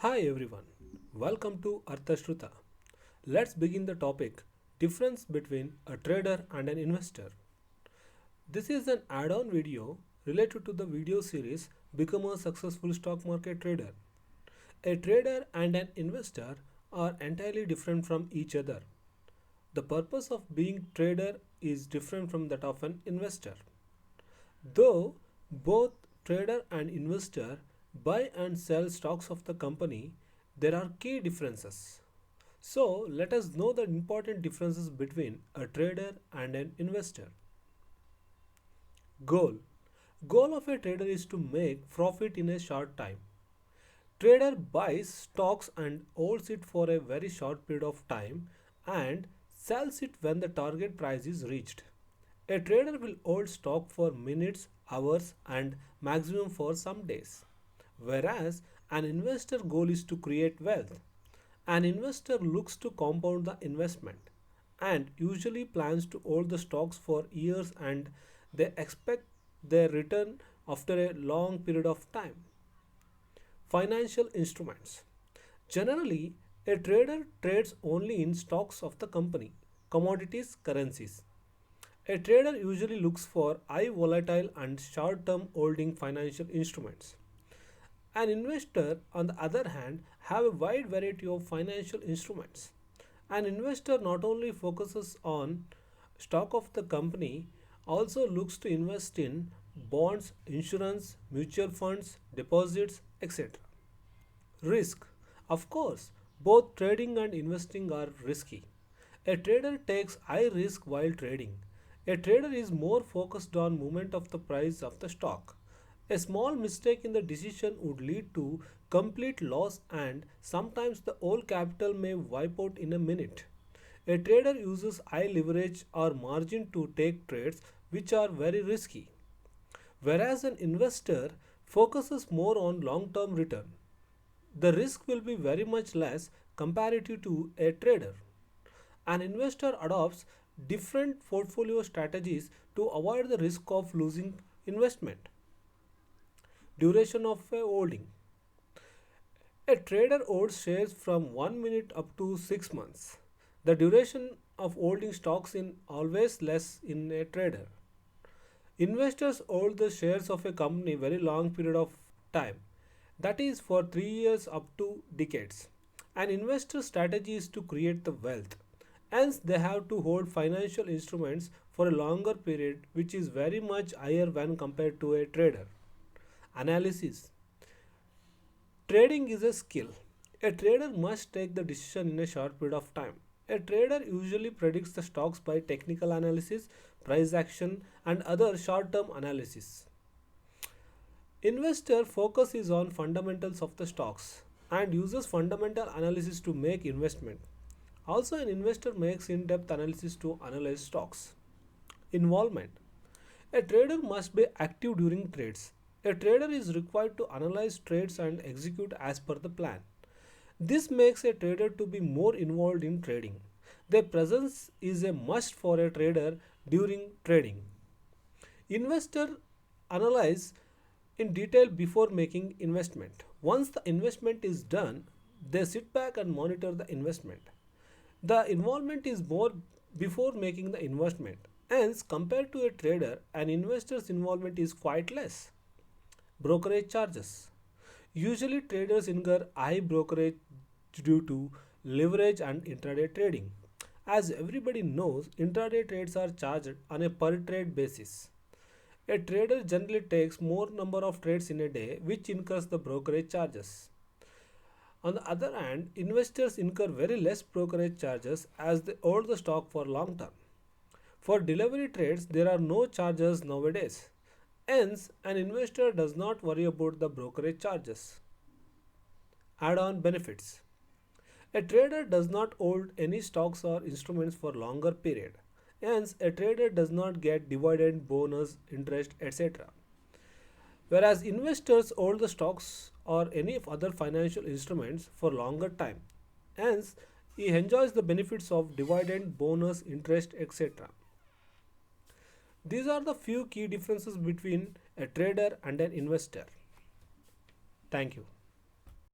Hi everyone, welcome to Arthashruta. Let's begin the topic difference between a trader and an investor. This is an add-on video related to the video series Become a Successful Stock Market Trader. A trader and an investor are entirely different from each other. The purpose of being trader is different from that of an investor. Though both trader and investor buy and sell stocks of the company, there are key differences. So, let us know the important differences between a trader and an investor. Goal. Goal of a trader is to make profit in a short time. Trader buys stocks and holds it for a very short period of time and sells it when the target price is reached. A trader will hold stock for minutes, hours, and maximum for some days. Whereas an investor goal is to create wealth. An investor looks to compound the investment and usually plans to hold the stocks for years and they expect their return after a long period of time. Financial instruments. Generally, a trader trades only in stocks of the company, commodities, currencies. A trader usually looks for high volatile and short term holding financial instruments. An investor, on the other hand, have a wide variety of financial instruments. An investor not only focuses on stock of the company, also looks to invest in bonds, insurance, mutual funds, deposits, etc. Risk. Of course, both trading and investing are risky. A trader takes high risk while trading. A trader is more focused on movement of the price of the stock. A small mistake in the decision would lead to complete loss and sometimes the whole capital may wipe out in a minute. A trader uses high leverage or margin to take trades which are very risky, whereas an investor focuses more on long term return. The risk will be very much less comparative to a trader. An investor adopts different portfolio strategies to avoid the risk of losing investment. Duration of a holding. A trader holds shares from 1 minute up to 6 months. The duration of holding stocks is always less in a trader. Investors hold the shares of a company very long period of time, that is for 3 years up to decades. An investor strategy is to create the wealth. Hence, they have to hold financial instruments for a longer period, which is very much higher when compared to a trader. Analysis. Trading is a skill. A trader must take the decision in a short period of time. A trader usually predicts the stocks by technical analysis, price action, and other short term analysis. Investor focus is on fundamentals of the stocks and uses fundamental analysis to make investment. Also, an investor makes in depth analysis to analyze stocks. Involvement. A trader must be active during trades. A trader is required to analyze trades and execute as per the plan. This makes a trader to be more involved in trading. Their presence is a must for a trader during trading. Investor analyze in detail before making investment. Once the investment is done, they sit back and monitor the investment. The involvement is more before making the investment. Hence, compared to a trader, an investor's involvement is quite less. Brokerage charges. Usually, traders incur high brokerage due to leverage and intraday trading. As everybody knows, intraday trades are charged on a per trade basis. A trader generally takes more number of trades in a day, which incurs the brokerage charges. On the other hand, investors incur very less brokerage charges as they hold the stock for long term. For delivery trades, there are no charges nowadays. Hence, an investor does not worry about the brokerage charges. Add-on benefits. A trader does not hold any stocks or instruments for longer period. Hence, a trader does not get dividend, bonus, interest, etc. Whereas investors hold the stocks or any other financial instruments for longer time. Hence, he enjoys the benefits of dividend, bonus, interest, etc. These are the few key differences between a trader and an investor. Thank you.